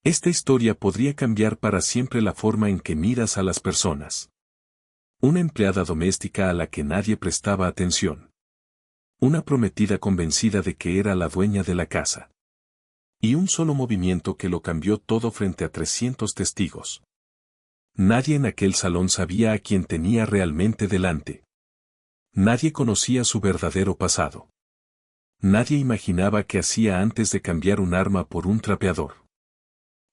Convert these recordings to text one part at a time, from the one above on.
Esta historia podría cambiar para siempre la forma en que miras a las personas. Una empleada doméstica a la que nadie prestaba atención. Una prometida convencida de que era la dueña de la casa. Y un solo movimiento que lo cambió todo frente a 300 testigos. Nadie en aquel salón sabía a quién tenía realmente delante. Nadie conocía su verdadero pasado. Nadie imaginaba qué hacía antes de cambiar un arma por un trapeador.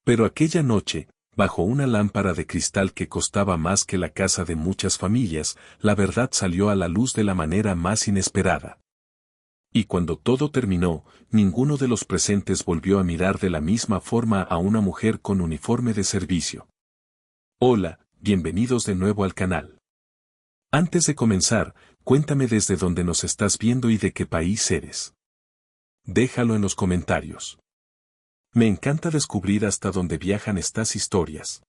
Pero aquella noche, bajo una lámpara de cristal que costaba más que la casa de muchas familias, la verdad salió a la luz de la manera más inesperada. Y cuando todo terminó, ninguno de los presentes volvió a mirar de la misma forma a una mujer con uniforme de servicio. Hola, bienvenidos de nuevo al canal. Antes de comenzar, cuéntame desde dónde nos estás viendo y de qué país eres. Déjalo en los comentarios. Me encanta descubrir hasta dónde viajan estas historias.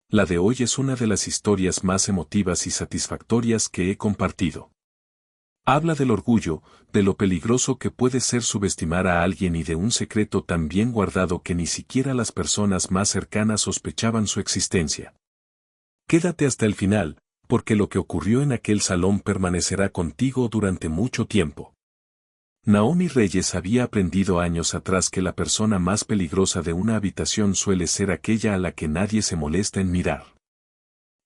La de hoy es una de las historias más emotivas y satisfactorias que he compartido. Habla del orgullo, de lo peligroso que puede ser subestimar a alguien y de un secreto tan bien guardado que ni siquiera las personas más cercanas sospechaban su existencia. Quédate hasta el final, porque lo que ocurrió en aquel salón permanecerá contigo durante mucho tiempo. Naomi Reyes había aprendido años atrás que la persona más peligrosa de una habitación suele ser aquella a la que nadie se molesta en mirar.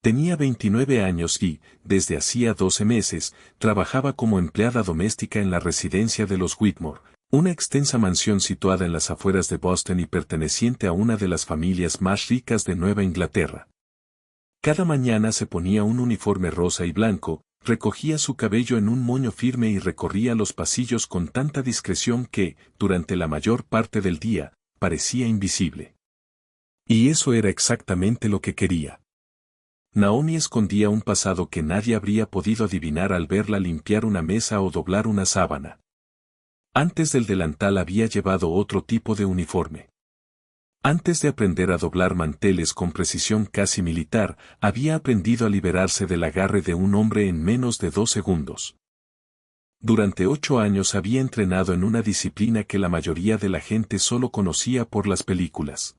Tenía 29 años y, desde hacía 12 meses, trabajaba como empleada doméstica en la residencia de los Whitmore, una extensa mansión situada en las afueras de Boston y perteneciente a una de las familias más ricas de Nueva Inglaterra. Cada mañana se ponía un uniforme rosa y blanco, recogía su cabello en un moño firme y recorría los pasillos con tanta discreción que, durante la mayor parte del día, parecía invisible. Y eso era exactamente lo que quería. Naomi escondía un pasado que nadie habría podido adivinar al verla limpiar una mesa o doblar una sábana. Antes del delantal había llevado otro tipo de uniforme. Antes de aprender a doblar manteles con precisión casi militar, había aprendido a liberarse del agarre de un hombre en menos de 2 segundos. Durante 8 años había entrenado en una disciplina que la mayoría de la gente solo conocía por las películas.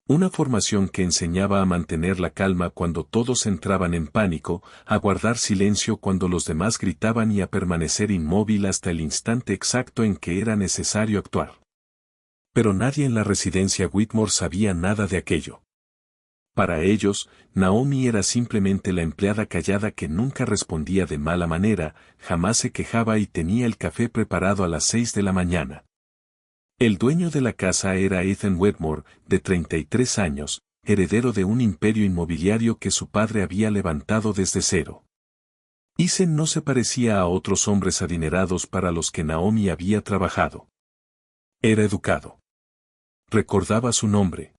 Una formación que enseñaba a mantener la calma cuando todos entraban en pánico, a guardar silencio cuando los demás gritaban y a permanecer inmóvil hasta el instante exacto en que era necesario actuar. Pero nadie en la residencia Whitmore sabía nada de aquello. Para ellos, Naomi era simplemente la empleada callada que nunca respondía de mala manera, jamás se quejaba y tenía el café preparado a las 6 de la mañana. El dueño de la casa era Ethan Wedmore, de 33 años, heredero de un imperio inmobiliario que su padre había levantado desde cero. Ethan no se parecía a otros hombres adinerados para los que Naomi había trabajado. Era educado. Recordaba su nombre.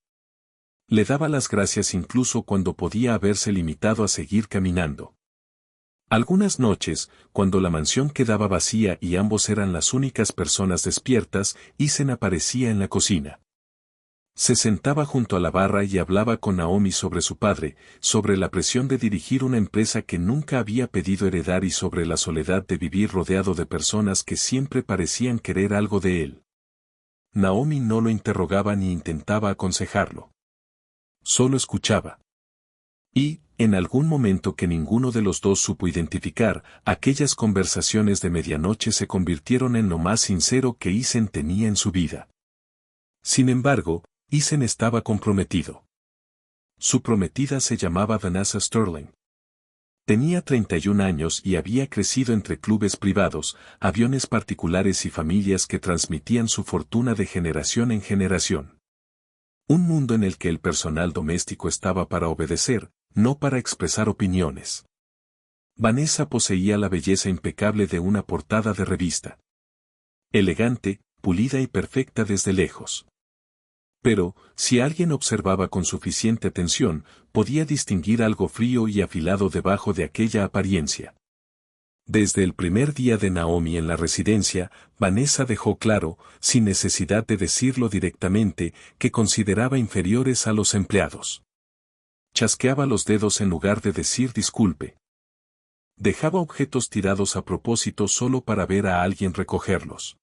Le daba las gracias incluso cuando podía haberse limitado a seguir caminando. Algunas noches, cuando la mansión quedaba vacía y ambos eran las únicas personas despiertas, Ethan aparecía en la cocina. Se sentaba junto a la barra y hablaba con Naomi sobre su padre, sobre la presión de dirigir una empresa que nunca había pedido heredar y sobre la soledad de vivir rodeado de personas que siempre parecían querer algo de él. Naomi no lo interrogaba ni intentaba aconsejarlo. Solo escuchaba. Y, en algún momento que ninguno de los dos supo identificar, aquellas conversaciones de medianoche se convirtieron en lo más sincero que Ethan tenía en su vida. Sin embargo, Ethan estaba comprometido. Su prometida se llamaba Vanessa Sterling. Tenía 31 años y había crecido entre clubes privados, aviones particulares y familias que transmitían su fortuna de generación en generación. Un mundo en el que el personal doméstico estaba para obedecer, no para expresar opiniones. Vanessa poseía la belleza impecable de una portada de revista. Elegante, pulida y perfecta desde lejos. Pero, si alguien observaba con suficiente atención, podía distinguir algo frío y afilado debajo de aquella apariencia. Desde el primer día de Naomi en la residencia, Vanessa dejó claro, sin necesidad de decirlo directamente, que consideraba inferiores a los empleados. Chasqueaba los dedos en lugar de decir disculpe. Dejaba objetos tirados a propósito solo para ver a alguien recogerlos.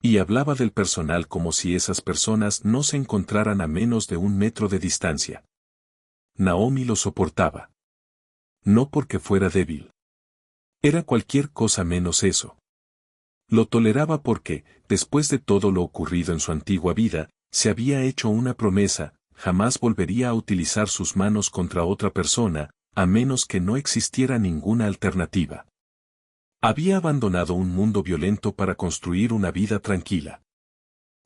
Y hablaba del personal como si esas personas no se encontraran a menos de 1 metro de distancia. Naomi lo soportaba. No porque fuera débil. Era cualquier cosa menos eso. Lo toleraba porque, después de todo lo ocurrido en su antigua vida, se había hecho una promesa: jamás volvería a utilizar sus manos contra otra persona, a menos que no existiera ninguna alternativa. Había abandonado un mundo violento para construir una vida tranquila.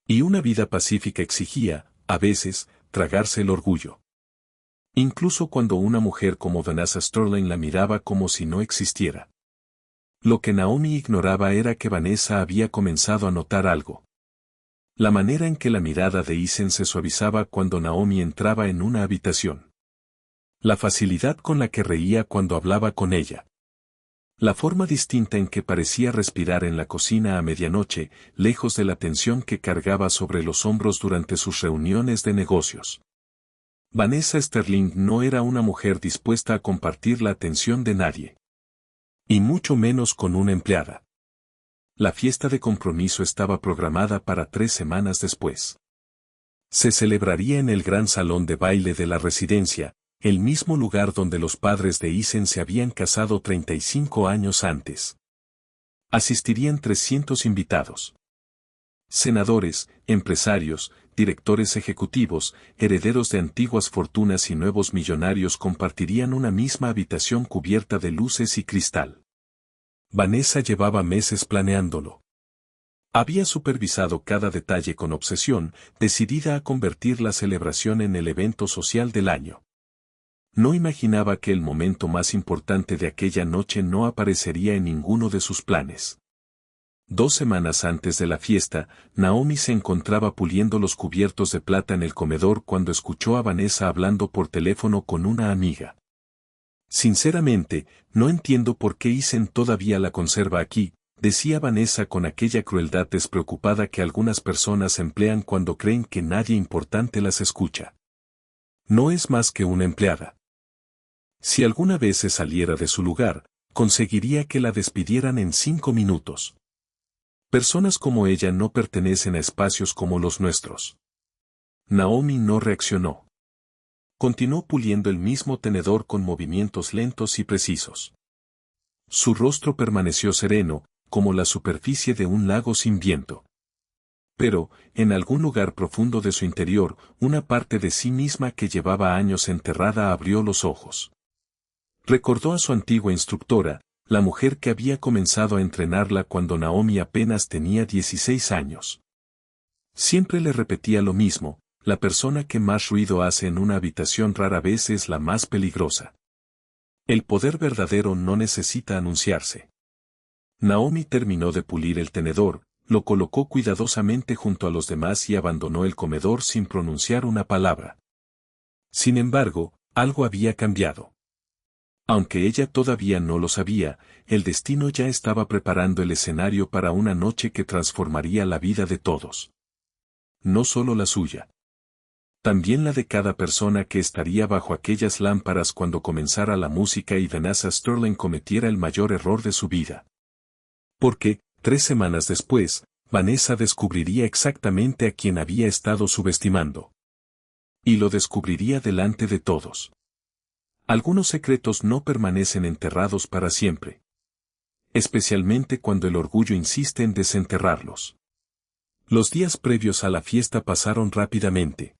Y una vida pacífica exigía, a veces, tragarse el orgullo. Incluso cuando una mujer como Vanessa Sterling la miraba como si no existiera. Lo que Naomi ignoraba era que Vanessa había comenzado a notar algo. La manera en que la mirada de Isen se suavizaba cuando Naomi entraba en una habitación. La facilidad con la que reía cuando hablaba con ella. La forma distinta en que parecía respirar en la cocina a medianoche, lejos de la tensión que cargaba sobre los hombros durante sus reuniones de negocios. Vanessa Sterling no era una mujer dispuesta a compartir la atención de nadie. Y mucho menos con una empleada. La fiesta de compromiso estaba programada para 3 semanas después. Se celebraría en el gran salón de baile de la residencia, el mismo lugar donde los padres de Isen se habían casado 35 años antes. Asistirían 300 invitados. Senadores, empresarios, directores ejecutivos, herederos de antiguas fortunas y nuevos millonarios compartirían una misma habitación cubierta de luces y cristal. Vanessa llevaba meses planeándolo. Había supervisado cada detalle con obsesión, decidida a convertir la celebración en el evento social del año. No imaginaba que el momento más importante de aquella noche no aparecería en ninguno de sus planes. 2 semanas antes de la fiesta, Naomi se encontraba puliendo los cubiertos de plata en el comedor cuando escuchó a Vanessa hablando por teléfono con una amiga. Sinceramente, no entiendo por qué Isen todavía la conserva aquí, decía Vanessa con aquella crueldad despreocupada que algunas personas emplean cuando creen que nadie importante las escucha. No es más que una empleada. Si alguna vez se saliera de su lugar, conseguiría que la despidieran en 5 minutos. Personas como ella no pertenecen a espacios como los nuestros. Naomi no reaccionó. Continuó puliendo el mismo tenedor con movimientos lentos y precisos. Su rostro permaneció sereno, como la superficie de un lago sin viento. Pero, en algún lugar profundo de su interior, una parte de sí misma que llevaba años enterrada abrió los ojos. Recordó a su antigua instructora, la mujer que había comenzado a entrenarla cuando Naomi apenas tenía 16 años. Siempre le repetía lo mismo: la persona que más ruido hace en una habitación rara vez es la más peligrosa. El poder verdadero no necesita anunciarse. Naomi terminó de pulir el tenedor, lo colocó cuidadosamente junto a los demás y abandonó el comedor sin pronunciar una palabra. Sin embargo, algo había cambiado. Aunque ella todavía no lo sabía, el destino ya estaba preparando el escenario para una noche que transformaría la vida de todos. No solo la suya. También la de cada persona que estaría bajo aquellas lámparas cuando comenzara la música y Vanessa Sterling cometiera el mayor error de su vida. Porque, 3 semanas después, Vanessa descubriría exactamente a quien había estado subestimando. Y lo descubriría delante de todos. Algunos secretos no permanecen enterrados para siempre. Especialmente cuando el orgullo insiste en desenterrarlos. Los días previos a la fiesta pasaron rápidamente.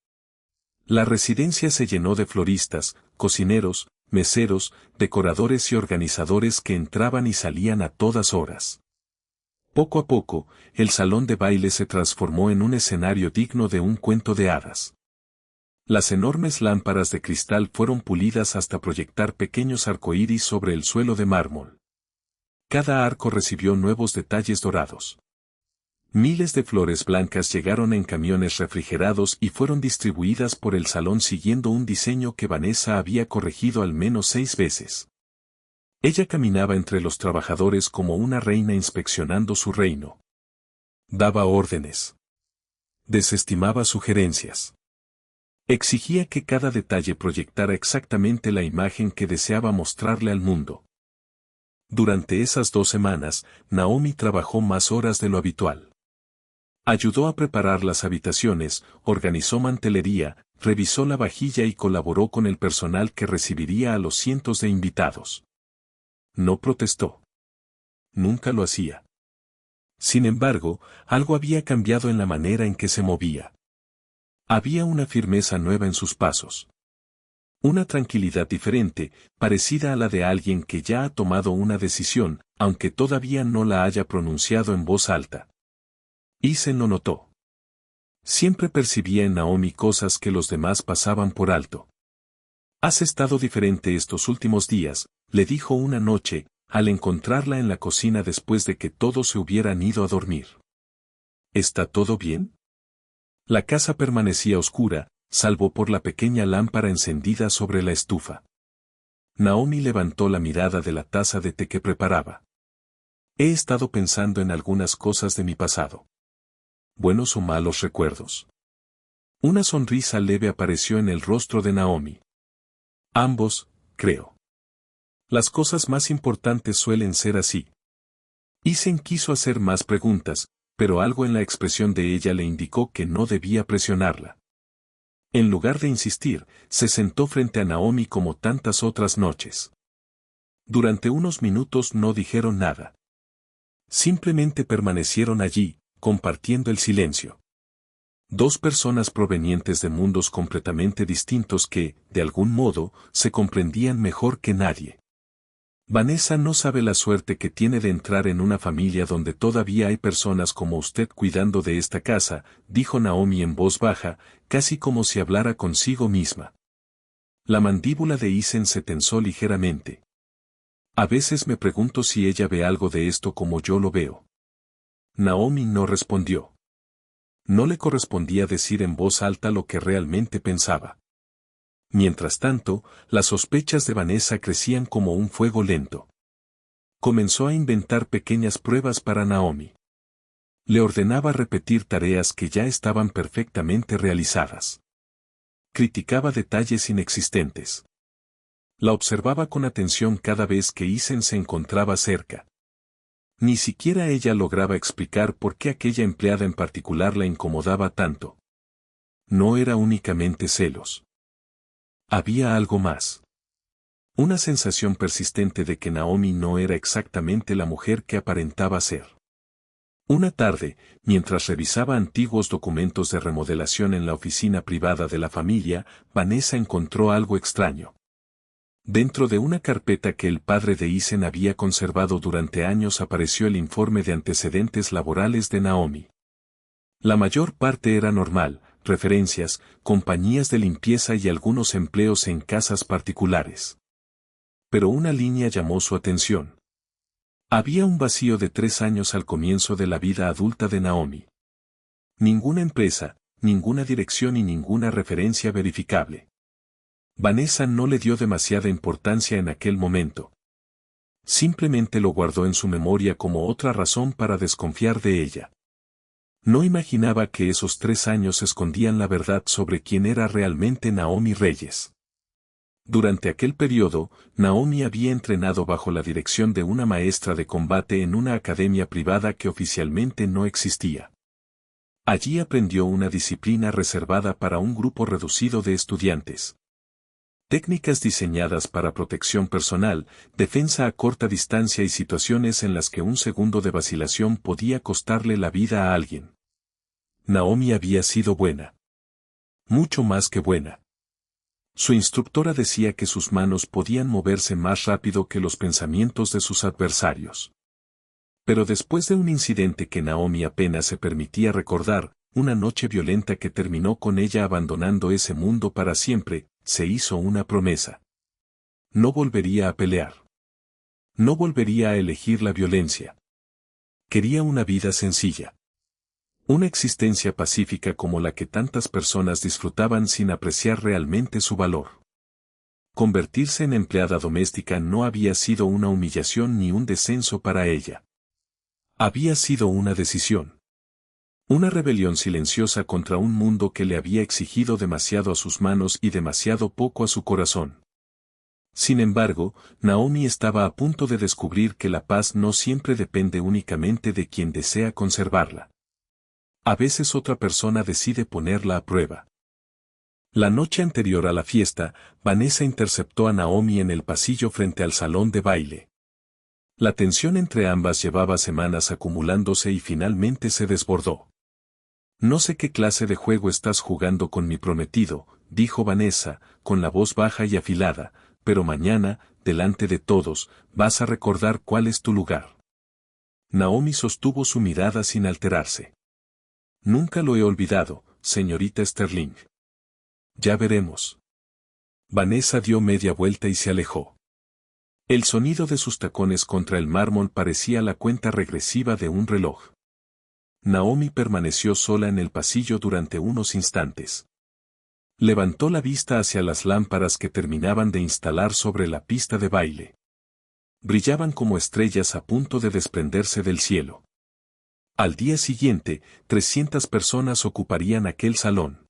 La residencia se llenó de floristas, cocineros, meseros, decoradores y organizadores que entraban y salían a todas horas. Poco a poco, el salón de baile se transformó en un escenario digno de un cuento de hadas. Las enormes lámparas de cristal fueron pulidas hasta proyectar pequeños arcoíris sobre el suelo de mármol. Cada arco recibió nuevos detalles dorados. Miles de flores blancas llegaron en camiones refrigerados y fueron distribuidas por el salón siguiendo un diseño que Vanessa había corregido al menos 6 veces. Ella caminaba entre los trabajadores como una reina inspeccionando su reino. Daba órdenes. Desestimaba sugerencias. Exigía que cada detalle proyectara exactamente la imagen que deseaba mostrarle al mundo. Durante esas 2 semanas, Naomi trabajó más horas de lo habitual. Ayudó a preparar las habitaciones, organizó mantelería, revisó la vajilla y colaboró con el personal que recibiría a los cientos de invitados. No protestó. Nunca lo hacía. Sin embargo, algo había cambiado en la manera en que se movía. Había una firmeza nueva en sus pasos. Una tranquilidad diferente, parecida a la de alguien que ya ha tomado una decisión, aunque todavía no la haya pronunciado en voz alta. Isen lo notó. Siempre percibía en Naomi cosas que los demás pasaban por alto. «Has estado diferente estos últimos días», le dijo una noche, al encontrarla en la cocina después de que todos se hubieran ido a dormir. «¿Está todo bien?» La casa permanecía oscura, salvo por la pequeña lámpara encendida sobre la estufa. Naomi levantó la mirada de la taza de té que preparaba. «He estado pensando en algunas cosas de mi pasado. Buenos o malos recuerdos». Una sonrisa leve apareció en el rostro de Naomi. «Ambos, creo. Las cosas más importantes suelen ser así». Isen quiso hacer más preguntas, pero algo en la expresión de ella le indicó que no debía presionarla. En lugar de insistir, se sentó frente a Naomi como tantas otras noches. Durante unos minutos no dijeron nada. Simplemente permanecieron allí, compartiendo el silencio. Dos personas provenientes de mundos completamente distintos que, de algún modo, se comprendían mejor que nadie. «Vanessa no sabe la suerte que tiene de entrar en una familia donde todavía hay personas como usted cuidando de esta casa», dijo Naomi en voz baja, casi como si hablara consigo misma. La mandíbula de Isen se tensó ligeramente. «A veces me pregunto si ella ve algo de esto como yo lo veo». Naomi no respondió. No le correspondía decir en voz alta lo que realmente pensaba. Mientras tanto, las sospechas de Vanessa crecían como un fuego lento. Comenzó a inventar pequeñas pruebas para Naomi. Le ordenaba repetir tareas que ya estaban perfectamente realizadas. Criticaba detalles inexistentes. La observaba con atención cada vez que Isen se encontraba cerca. Ni siquiera ella lograba explicar por qué aquella empleada en particular la incomodaba tanto. No era únicamente celos. Había algo más. Una sensación persistente de que Naomi no era exactamente la mujer que aparentaba ser. Una tarde, mientras revisaba antiguos documentos de remodelación en la oficina privada de la familia, Vanessa encontró algo extraño. Dentro de una carpeta que el padre de Isen había conservado durante años apareció el informe de antecedentes laborales de Naomi. La mayor parte era normal, referencias, compañías de limpieza y algunos empleos en casas particulares. Pero una línea llamó su atención. Había un vacío de 3 años al comienzo de la vida adulta de Naomi. Ninguna empresa, ninguna dirección y ninguna referencia verificable. Vanessa no le dio demasiada importancia en aquel momento. Simplemente lo guardó en su memoria como otra razón para desconfiar de ella. No imaginaba que esos 3 años escondían la verdad sobre quién era realmente Naomi Reyes. Durante aquel periodo, Naomi había entrenado bajo la dirección de una maestra de combate en una academia privada que oficialmente no existía. Allí aprendió una disciplina reservada para un grupo reducido de estudiantes. Técnicas diseñadas para protección personal, defensa a corta distancia y situaciones en las que un segundo de vacilación podía costarle la vida a alguien. Naomi había sido buena. Mucho más que buena. Su instructora decía que sus manos podían moverse más rápido que los pensamientos de sus adversarios. Pero después de un incidente que Naomi apenas se permitía recordar, una noche violenta que terminó con ella abandonando ese mundo para siempre, se hizo una promesa. No volvería a pelear. No volvería a elegir la violencia. Quería una vida sencilla. Una existencia pacífica como la que tantas personas disfrutaban sin apreciar realmente su valor. Convertirse en empleada doméstica no había sido una humillación ni un descenso para ella. Había sido una decisión. Una rebelión silenciosa contra un mundo que le había exigido demasiado a sus manos y demasiado poco a su corazón. Sin embargo, Naomi estaba a punto de descubrir que la paz no siempre depende únicamente de quien desea conservarla. A veces otra persona decide ponerla a prueba. La noche anterior a la fiesta, Vanessa interceptó a Naomi en el pasillo frente al salón de baile. La tensión entre ambas llevaba semanas acumulándose y finalmente se desbordó. «No sé qué clase de juego estás jugando con mi prometido», dijo Vanessa, con la voz baja y afilada, «pero mañana, delante de todos, vas a recordar cuál es tu lugar». Naomi sostuvo su mirada sin alterarse. «Nunca lo he olvidado, señorita Sterling». «Ya veremos». Vanessa dio media vuelta y se alejó. El sonido de sus tacones contra el mármol parecía la cuenta regresiva de un reloj. Naomi permaneció sola en el pasillo durante unos instantes. Levantó la vista hacia las lámparas que terminaban de instalar sobre la pista de baile. Brillaban como estrellas a punto de desprenderse del cielo. Al día siguiente, 300 personas ocuparían aquel salón.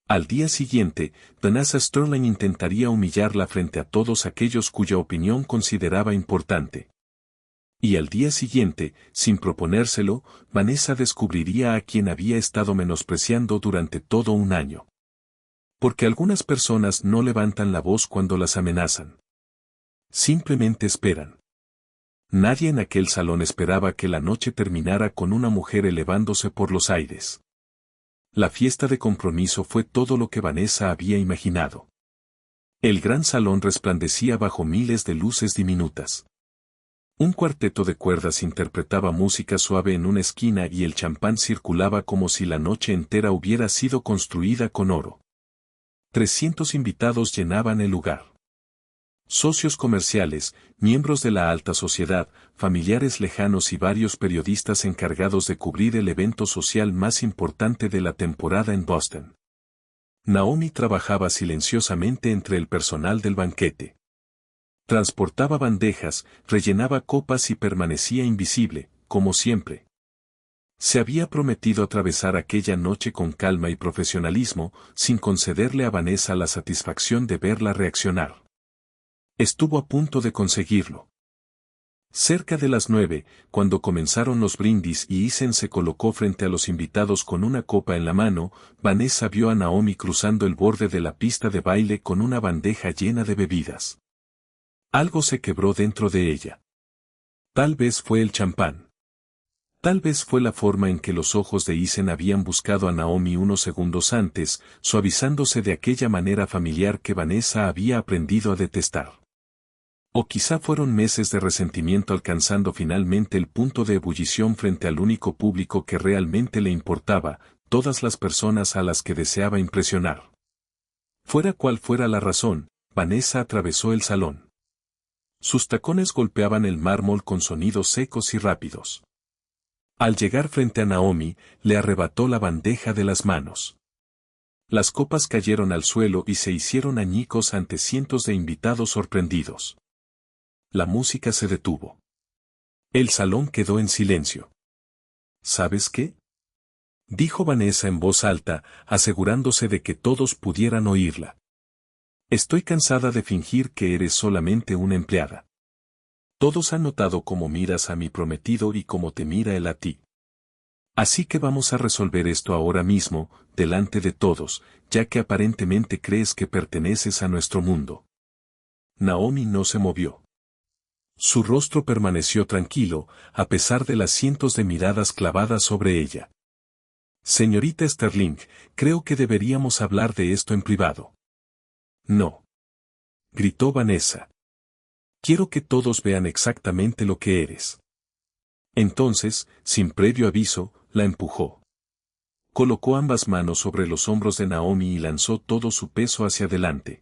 Al día siguiente, Vanessa Sterling intentaría humillarla frente a todos aquellos cuya opinión consideraba importante. Y al día siguiente, sin proponérselo, Vanessa descubriría a quien había estado menospreciando durante todo un año. Porque algunas personas no levantan la voz cuando las amenazan. Simplemente esperan. Nadie en aquel salón esperaba que la noche terminara con una mujer elevándose por los aires. La fiesta de compromiso fue todo lo que Vanessa había imaginado. El gran salón resplandecía bajo miles de luces diminutas. Un cuarteto de cuerdas interpretaba música suave en una esquina y el champán circulaba como si la noche entera hubiera sido construida con oro. 300 invitados llenaban el lugar. Socios comerciales, miembros de la alta sociedad, familiares lejanos y varios periodistas encargados de cubrir el evento social más importante de la temporada en Boston. Naomi trabajaba silenciosamente entre el personal del banquete. Transportaba bandejas, rellenaba copas y permanecía invisible, como siempre. Se había prometido atravesar aquella noche con calma y profesionalismo, sin concederle a Vanessa la satisfacción de verla reaccionar. Estuvo a punto de conseguirlo. Cerca de las 9, cuando comenzaron los brindis y Eisen se colocó frente a los invitados con una copa en la mano, Vanessa vio a Naomi cruzando el borde de la pista de baile con una bandeja llena de bebidas. Algo se quebró dentro de ella. Tal vez fue el champán. Tal vez fue la forma en que los ojos de Eisen habían buscado a Naomi unos segundos antes, suavizándose de aquella manera familiar que Vanessa había aprendido a detestar. O quizá fueron meses de resentimiento alcanzando finalmente el punto de ebullición frente al único público que realmente le importaba, todas las personas a las que deseaba impresionar. Fuera cual fuera la razón, Vanessa atravesó el salón. Sus tacones golpeaban el mármol con sonidos secos y rápidos. Al llegar frente a Naomi, le arrebató la bandeja de las manos. Las copas cayeron al suelo y se hicieron añicos ante cientos de invitados sorprendidos. La música se detuvo. El salón quedó en silencio. ¿Sabes qué?, dijo Vanessa en voz alta, asegurándose de que todos pudieran oírla. Estoy cansada de fingir que eres solamente una empleada. Todos han notado cómo miras a mi prometido y cómo te mira él a ti. Así que vamos a resolver esto ahora mismo, delante de todos, ya que aparentemente crees que perteneces a nuestro mundo. Naomi no se movió. Su rostro permaneció tranquilo, a pesar de las cientos de miradas clavadas sobre ella. Señorita Sterling, creo que deberíamos hablar de esto en privado. No, gritó Vanessa. Quiero que todos vean exactamente lo que eres. Entonces, sin previo aviso, la empujó. Colocó ambas manos sobre los hombros de Naomi y lanzó todo su peso hacia adelante.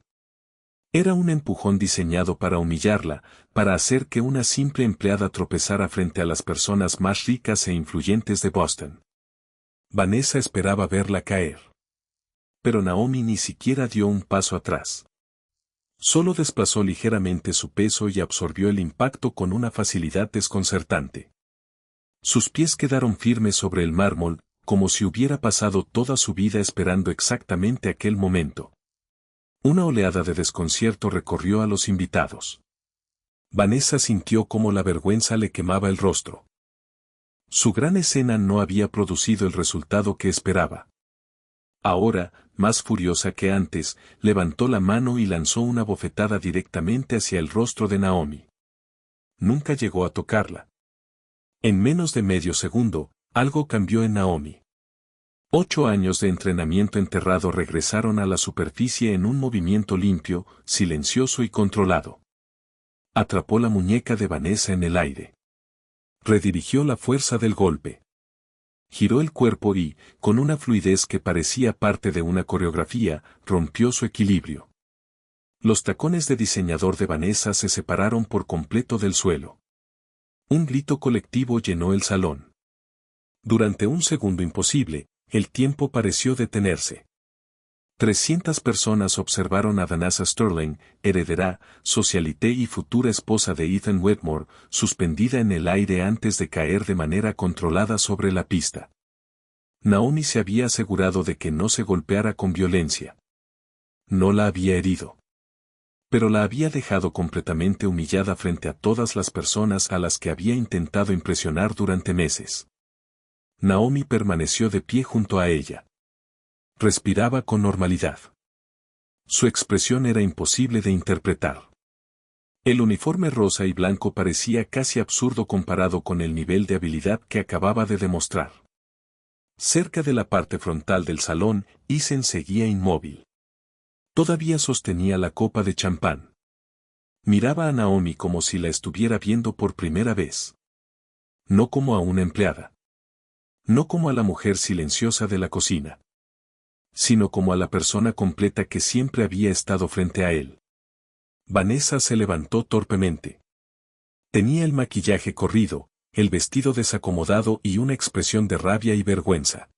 Era un empujón diseñado para humillarla, para hacer que una simple empleada tropezara frente a las personas más ricas e influyentes de Boston. Vanessa esperaba verla caer. Pero Naomi ni siquiera dio un paso atrás. Solo desplazó ligeramente su peso y absorbió el impacto con una facilidad desconcertante. Sus pies quedaron firmes sobre el mármol, como si hubiera pasado toda su vida esperando exactamente aquel momento. Una oleada de desconcierto recorrió a los invitados. Vanessa sintió cómo la vergüenza le quemaba el rostro. Su gran escena no había producido el resultado que esperaba. Ahora, más furiosa que antes, levantó la mano y lanzó una bofetada directamente hacia el rostro de Naomi. Nunca llegó a tocarla. En menos de medio segundo, algo cambió en Naomi. 8 años de entrenamiento enterrado regresaron a la superficie en un movimiento limpio, silencioso y controlado. Atrapó la muñeca de Vanessa en el aire. Redirigió la fuerza del golpe. Giró el cuerpo y, con una fluidez que parecía parte de una coreografía, rompió su equilibrio. Los tacones de diseñador de Vanessa se separaron por completo del suelo. Un grito colectivo llenó el salón. Durante un segundo imposible, el tiempo pareció detenerse. 300 personas observaron a Vanessa Sterling, heredera, socialité y futura esposa de Ethan Wedmore, suspendida en el aire antes de caer de manera controlada sobre la pista. Naomi se había asegurado de que no se golpeara con violencia. No la había herido. Pero la había dejado completamente humillada frente a todas las personas a las que había intentado impresionar durante meses. Naomi permaneció de pie junto a ella. Respiraba con normalidad. Su expresión era imposible de interpretar. El uniforme rosa y blanco parecía casi absurdo comparado con el nivel de habilidad que acababa de demostrar. Cerca de la parte frontal del salón, Isen seguía inmóvil. Todavía sostenía la copa de champán. Miraba a Naomi como si la estuviera viendo por primera vez. No como a una empleada. No como a la mujer silenciosa de la cocina. Sino como a la persona completa que siempre había estado frente a él. Vanessa se levantó torpemente. Tenía el maquillaje corrido, el vestido desacomodado y una expresión de rabia y vergüenza.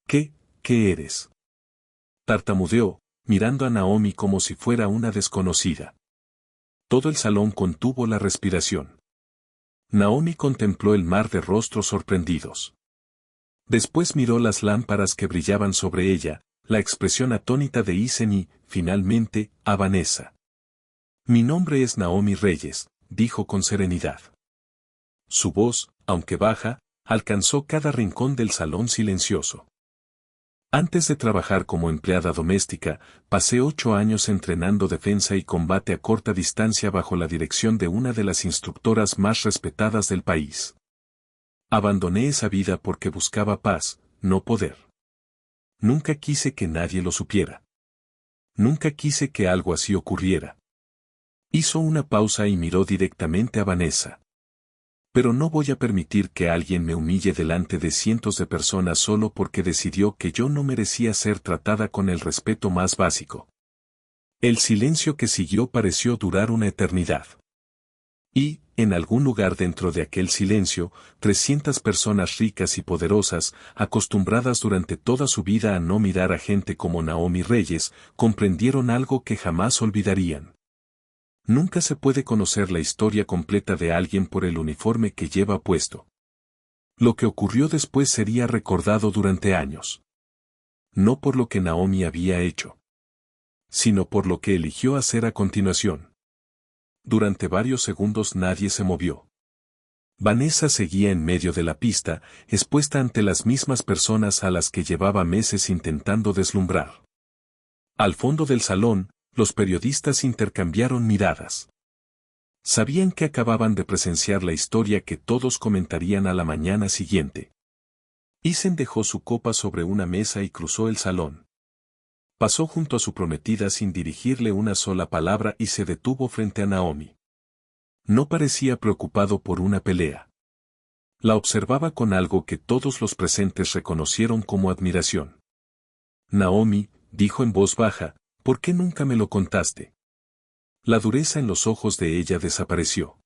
¿Qué eres? Tartamudeó, mirando a Naomi como si fuera una desconocida. Todo el salón contuvo la respiración. Naomi contempló el mar de rostros sorprendidos. Después miró las lámparas que brillaban sobre ella, la expresión atónita de Isen y, finalmente, a Vanessa. Mi nombre es Naomi Reyes, dijo con serenidad. Su voz, aunque baja, alcanzó cada rincón del salón silencioso. Antes de trabajar como empleada doméstica, pasé 8 años entrenando defensa y combate a corta distancia bajo la dirección de una de las instructoras más respetadas del país. Abandoné esa vida porque buscaba paz, no poder. Nunca quise que nadie lo supiera. Nunca quise que algo así ocurriera. Hizo una pausa y miró directamente a Vanessa. Pero no voy a permitir que alguien me humille delante de cientos de personas solo porque decidió que yo no merecía ser tratada con el respeto más básico. El silencio que siguió pareció durar una eternidad. Y, en algún lugar dentro de aquel silencio, 300 personas ricas y poderosas, acostumbradas durante toda su vida a no mirar a gente como Naomi Reyes, comprendieron algo que jamás olvidarían. Nunca se puede conocer la historia completa de alguien por el uniforme que lleva puesto. Lo que ocurrió después sería recordado durante años. No por lo que Naomi había hecho, sino por lo que eligió hacer a continuación. Durante varios segundos nadie se movió. Vanessa seguía en medio de la pista, expuesta ante las mismas personas a las que llevaba meses intentando deslumbrar. Al fondo del salón, los periodistas intercambiaron miradas. Sabían que acababan de presenciar la historia que todos comentarían a la mañana siguiente. Isen dejó su copa sobre una mesa y cruzó el salón. Pasó junto a su prometida sin dirigirle una sola palabra y se detuvo frente a Naomi. No parecía preocupado por una pelea. La observaba con algo que todos los presentes reconocieron como admiración. Naomi, dijo en voz baja, ¿por qué nunca me lo contaste? La dureza en los ojos de ella desapareció.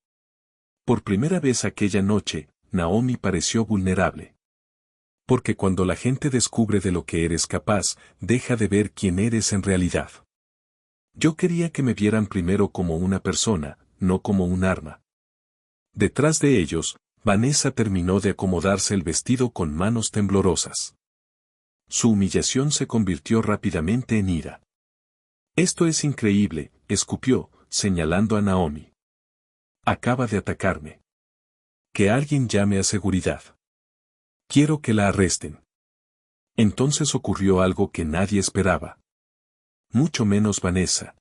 Por primera vez aquella noche, Naomi pareció vulnerable. Porque cuando la gente descubre de lo que eres capaz, deja de ver quién eres en realidad. Yo quería que me vieran primero como una persona, no como un arma. Detrás de ellos, Vanessa terminó de acomodarse el vestido con manos temblorosas. Su humillación se convirtió rápidamente en ira. Esto es increíble, escupió, señalando a Naomi. Acaba de atacarme. Que alguien llame a seguridad. Quiero que la arresten. Entonces ocurrió algo que nadie esperaba. Mucho menos Vanessa.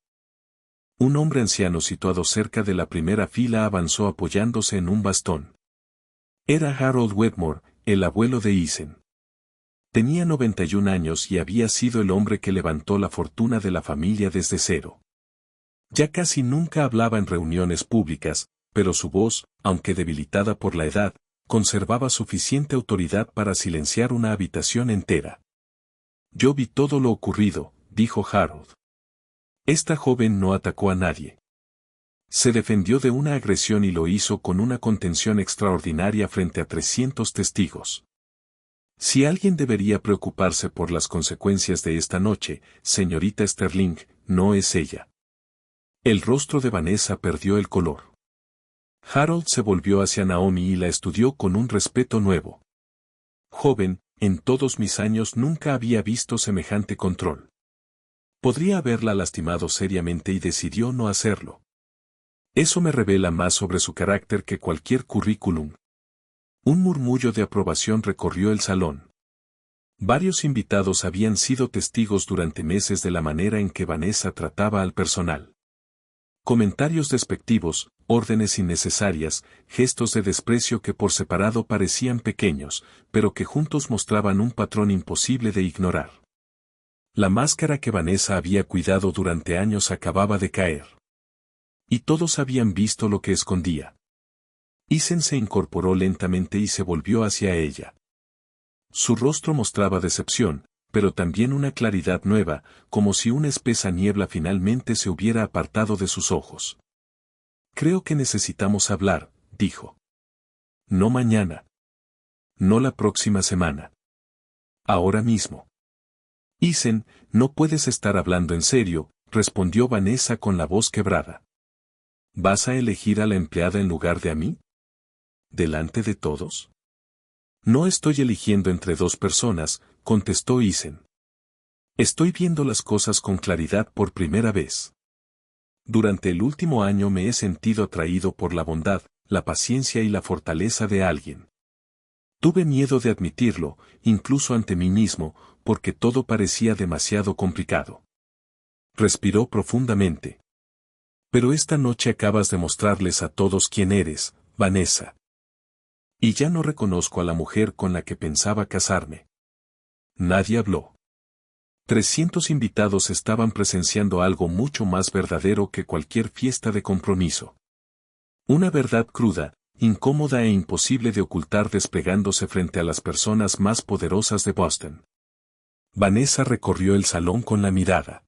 Un hombre anciano situado cerca de la primera fila avanzó apoyándose en un bastón. Era Harold Wedmore, el abuelo de Eisen. Tenía 91 años y había sido el hombre que levantó la fortuna de la familia desde cero. Ya casi nunca hablaba en reuniones públicas, pero su voz, aunque debilitada por la edad, conservaba suficiente autoridad para silenciar una habitación entera. Yo vi todo lo ocurrido, dijo Harold. Esta joven no atacó a nadie. Se defendió de una agresión y lo hizo con una contención extraordinaria frente a 300 testigos. Si alguien debería preocuparse por las consecuencias de esta noche, señorita Sterling, no es ella. El rostro de Vanessa perdió el color. Harold se volvió hacia Naomi y la estudió con un respeto nuevo. Joven, en todos mis años nunca había visto semejante control. Podría haberla lastimado seriamente y decidió no hacerlo. Eso me revela más sobre su carácter que cualquier currículum. Un murmullo de aprobación recorrió el salón. Varios invitados habían sido testigos durante meses de la manera en que Vanessa trataba al personal. Comentarios despectivos, órdenes innecesarias, gestos de desprecio que por separado parecían pequeños, pero que juntos mostraban un patrón imposible de ignorar. La máscara que Vanessa había cuidado durante años acababa de caer. Y todos habían visto lo que escondía. Eisen se incorporó lentamente y se volvió hacia ella. Su rostro mostraba decepción, pero también una claridad nueva, como si una espesa niebla finalmente se hubiera apartado de sus ojos. Creo que necesitamos hablar, dijo. No mañana. No la próxima semana. Ahora mismo. Eisen, no puedes estar hablando en serio, respondió Vanessa con la voz quebrada. ¿Vas a elegir a la empleada en lugar de a mí? ¿Delante de todos? No estoy eligiendo entre dos personas, contestó Eisen. Estoy viendo las cosas con claridad por primera vez. Durante el último año me he sentido atraído por la bondad, la paciencia y la fortaleza de alguien. Tuve miedo de admitirlo, incluso ante mí mismo, porque todo parecía demasiado complicado. Respiró profundamente. Pero esta noche acabas de mostrarles a todos quién eres, Vanessa. Y ya no reconozco a la mujer con la que pensaba casarme. Nadie habló. 300 invitados estaban presenciando algo mucho más verdadero que cualquier fiesta de compromiso. Una verdad cruda, incómoda e imposible de ocultar desplegándose frente a las personas más poderosas de Boston. Vanessa recorrió el salón con la mirada.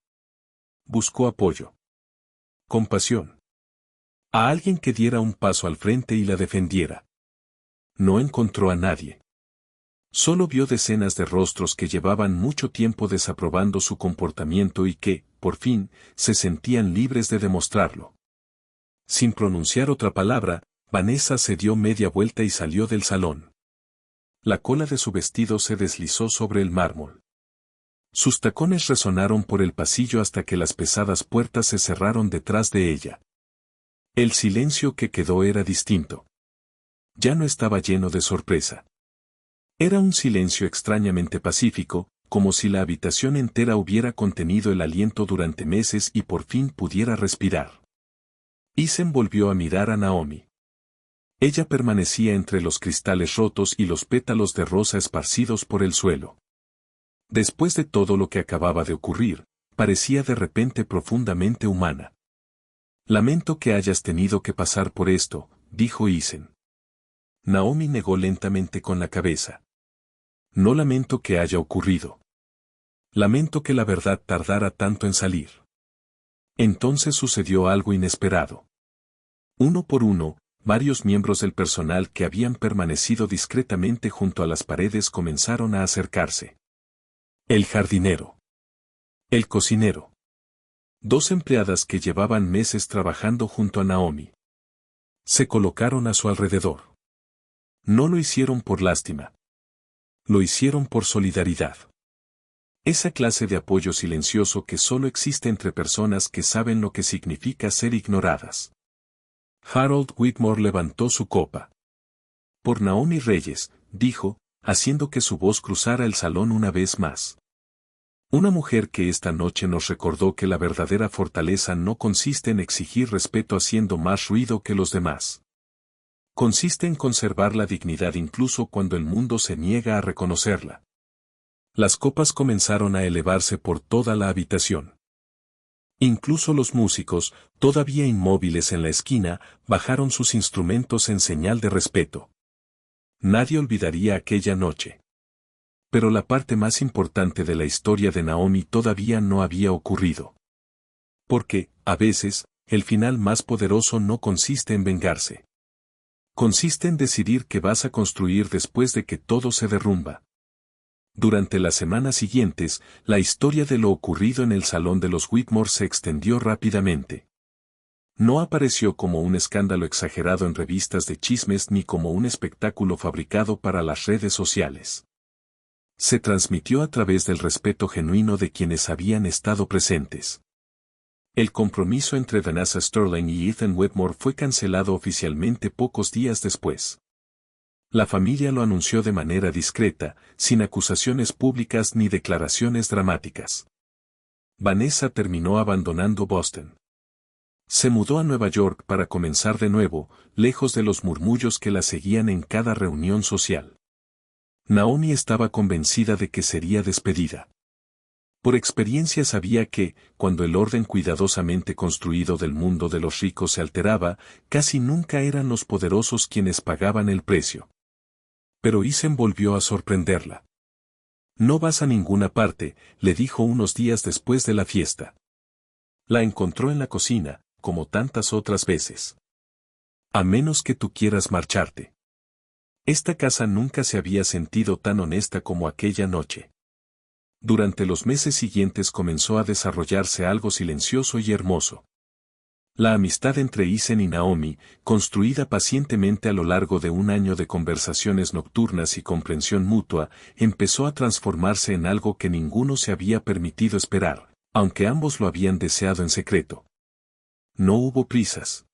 Buscó apoyo. Compasión. A alguien que diera un paso al frente y la defendiera. No encontró a nadie. Solo vio decenas de rostros que llevaban mucho tiempo desaprobando su comportamiento y que, por fin, se sentían libres de demostrarlo. Sin pronunciar otra palabra, Vanessa se dio media vuelta y salió del salón. La cola de su vestido se deslizó sobre el mármol. Sus tacones resonaron por el pasillo hasta que las pesadas puertas se cerraron detrás de ella. El silencio que quedó era distinto. Ya no estaba lleno de sorpresa. Era un silencio extrañamente pacífico, como si la habitación entera hubiera contenido el aliento durante meses y por fin pudiera respirar. Eisen volvió a mirar a Naomi. Ella permanecía entre los cristales rotos y los pétalos de rosa esparcidos por el suelo. Después de todo lo que acababa de ocurrir, parecía de repente profundamente humana. Lamento que hayas tenido que pasar por esto, dijo Eisen. Naomi negó lentamente con la cabeza. No lamento que haya ocurrido. Lamento que la verdad tardara tanto en salir. Entonces sucedió algo inesperado. Uno por uno, varios miembros del personal que habían permanecido discretamente junto a las paredes comenzaron a acercarse. El jardinero. El cocinero. 2 empleadas que llevaban meses trabajando junto a Naomi. Se colocaron a su alrededor. No lo hicieron por lástima. Lo hicieron por solidaridad. Esa clase de apoyo silencioso que solo existe entre personas que saben lo que significa ser ignoradas. Harold Whitmore levantó su copa. Por Naomi Reyes, dijo, haciendo que su voz cruzara el salón una vez más. Una mujer que esta noche nos recordó que la verdadera fortaleza no consiste en exigir respeto haciendo más ruido que los demás. Consiste en conservar la dignidad incluso cuando el mundo se niega a reconocerla. Las copas comenzaron a elevarse por toda la habitación. Incluso los músicos, todavía inmóviles en la esquina, bajaron sus instrumentos en señal de respeto. Nadie olvidaría aquella noche. Pero la parte más importante de la historia de Naomi todavía no había ocurrido. Porque, a veces, el final más poderoso no consiste en vengarse. Consiste en decidir qué vas a construir después de que todo se derrumba. Durante las semanas siguientes, la historia de lo ocurrido en el salón de los Whitmore se extendió rápidamente. No apareció como un escándalo exagerado en revistas de chismes ni como un espectáculo fabricado para las redes sociales. Se transmitió a través del respeto genuino de quienes habían estado presentes. El compromiso entre Vanessa Sterling y Ethan Whitmore fue cancelado oficialmente pocos días después. La familia lo anunció de manera discreta, sin acusaciones públicas ni declaraciones dramáticas. Vanessa terminó abandonando Boston. Se mudó a Nueva York para comenzar de nuevo, lejos de los murmullos que la seguían en cada reunión social. Naomi estaba convencida de que sería despedida. Por experiencia sabía que, cuando el orden cuidadosamente construido del mundo de los ricos se alteraba, casi nunca eran los poderosos quienes pagaban el precio. Pero Isen volvió a sorprenderla. «No vas a ninguna parte», le dijo unos días después de la fiesta. La encontró en la cocina, como tantas otras veces. «A menos que tú quieras marcharte». Esta casa nunca se había sentido tan honesta como aquella noche. Durante los meses siguientes comenzó a desarrollarse algo silencioso y hermoso. La amistad entre Isen y Naomi, construida pacientemente a lo largo de un año de conversaciones nocturnas y comprensión mutua, empezó a transformarse en algo que ninguno se había permitido esperar, aunque ambos lo habían deseado en secreto. No hubo prisas.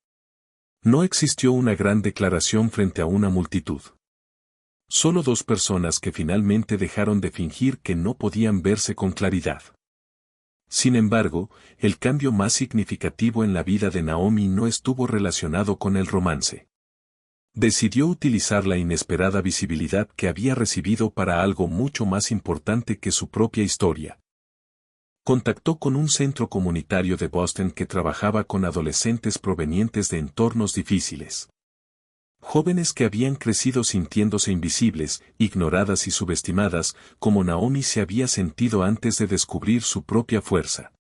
No existió una gran declaración frente a una multitud. Solo dos personas que finalmente dejaron de fingir que no podían verse con claridad. Sin embargo, el cambio más significativo en la vida de Naomi no estuvo relacionado con el romance. Decidió utilizar la inesperada visibilidad que había recibido para algo mucho más importante que su propia historia. Contactó con un centro comunitario de Boston que trabajaba con adolescentes provenientes de entornos difíciles. Jóvenes que habían crecido sintiéndose invisibles, ignoradas y subestimadas, como Naomi se había sentido antes de descubrir su propia fuerza.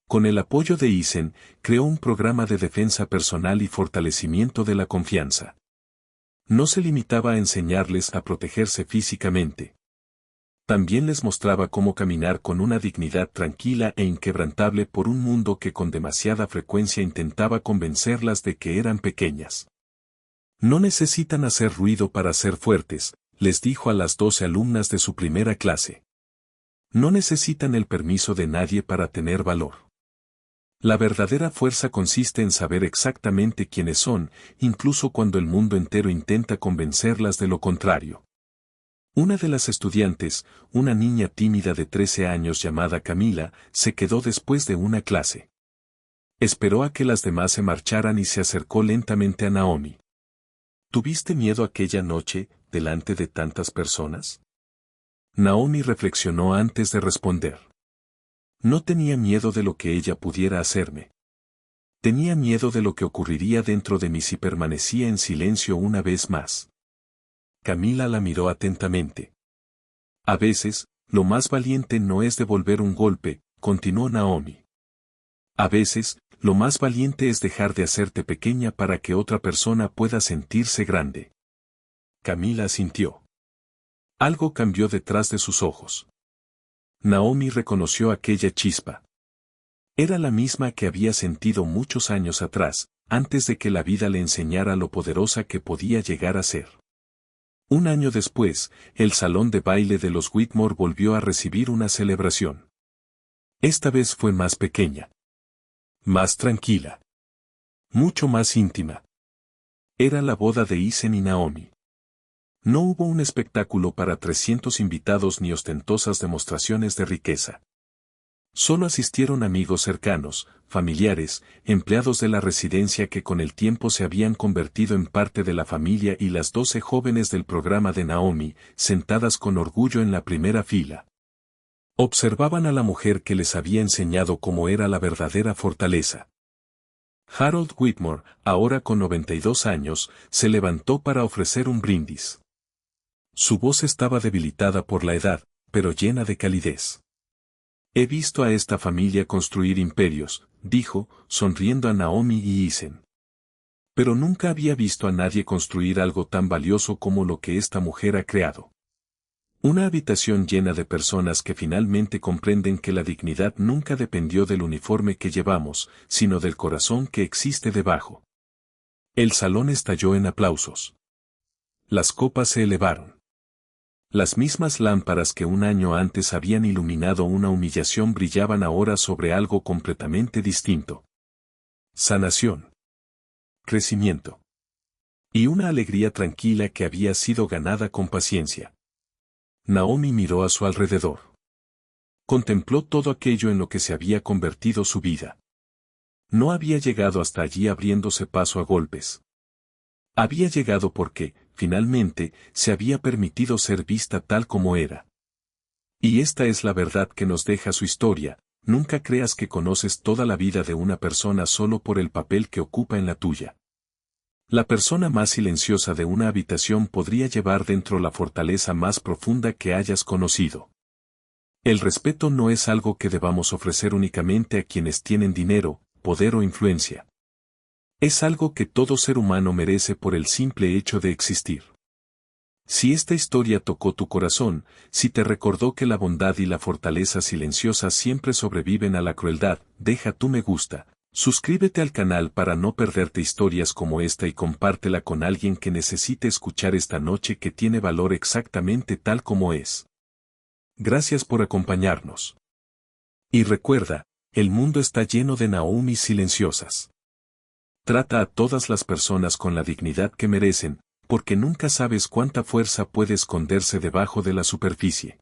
Con el apoyo de Isen, creó un programa de defensa personal y fortalecimiento de la confianza. No se limitaba a enseñarles a protegerse físicamente. También les mostraba cómo caminar con una dignidad tranquila e inquebrantable por un mundo que con demasiada frecuencia intentaba convencerlas de que eran pequeñas. No necesitan hacer ruido para ser fuertes, les dijo a las 12 alumnas de su primera clase. No necesitan el permiso de nadie para tener valor. La verdadera fuerza consiste en saber exactamente quiénes son, incluso cuando el mundo entero intenta convencerlas de lo contrario. Una de las estudiantes, una niña tímida de 13 años llamada Camila, se quedó después de una clase. Esperó a que las demás se marcharan y se acercó lentamente a Naomi. ¿Tuviste miedo aquella noche, delante de tantas personas? Naomi reflexionó antes de responder. No tenía miedo de lo que ella pudiera hacerme. Tenía miedo de lo que ocurriría dentro de mí si permanecía en silencio una vez más. Camila la miró atentamente. A veces, lo más valiente no es devolver un golpe, continuó Naomi. A veces, lo más valiente es dejar de hacerte pequeña para que otra persona pueda sentirse grande. Camila asintió. Algo cambió detrás de sus ojos. Naomi reconoció aquella chispa. Era la misma que había sentido muchos años atrás, antes de que la vida le enseñara lo poderosa que podía llegar a ser. Un año después, el salón de baile de los Whitmore volvió a recibir una celebración. Esta vez fue más pequeña. Más tranquila. Mucho más íntima. Era la boda de Isen y Naomi. No hubo un espectáculo para 300 invitados ni ostentosas demostraciones de riqueza. Solo asistieron amigos cercanos, familiares, empleados de la residencia que con el tiempo se habían convertido en parte de la familia y las 12 jóvenes del programa de Naomi, sentadas con orgullo en la primera fila. Observaban a la mujer que les había enseñado cómo era la verdadera fortaleza. Harold Whitmore, ahora con 92 años, se levantó para ofrecer un brindis. Su voz estaba debilitada por la edad, pero llena de calidez. He visto a esta familia construir imperios, dijo, sonriendo a Naomi y Isen. Pero nunca había visto a nadie construir algo tan valioso como lo que esta mujer ha creado. Una habitación llena de personas que finalmente comprenden que la dignidad nunca dependió del uniforme que llevamos, sino del corazón que existe debajo. El salón estalló en aplausos. Las copas se elevaron. Las mismas lámparas que un año antes habían iluminado una humillación brillaban ahora sobre algo completamente distinto. Sanación. Crecimiento. Y una alegría tranquila que había sido ganada con paciencia. Naomi miró a su alrededor. Contempló todo aquello en lo que se había convertido su vida. No había llegado hasta allí abriéndose paso a golpes. Había llegado porque, finalmente, se había permitido ser vista tal como era. Y esta es la verdad que nos deja su historia: nunca creas que conoces toda la vida de una persona solo por el papel que ocupa en la tuya. La persona más silenciosa de una habitación podría llevar dentro la fortaleza más profunda que hayas conocido. El respeto no es algo que debamos ofrecer únicamente a quienes tienen dinero, poder o influencia. Es algo que todo ser humano merece por el simple hecho de existir. Si esta historia tocó tu corazón, si te recordó que la bondad y la fortaleza silenciosa siempre sobreviven a la crueldad, deja tu me gusta, suscríbete al canal para no perderte historias como esta y compártela con alguien que necesite escuchar esta noche que tiene valor exactamente tal como es. Gracias por acompañarnos. Y recuerda, el mundo está lleno de Naomi silenciosas. Trata a todas las personas con la dignidad que merecen, porque nunca sabes cuánta fuerza puede esconderse debajo de la superficie.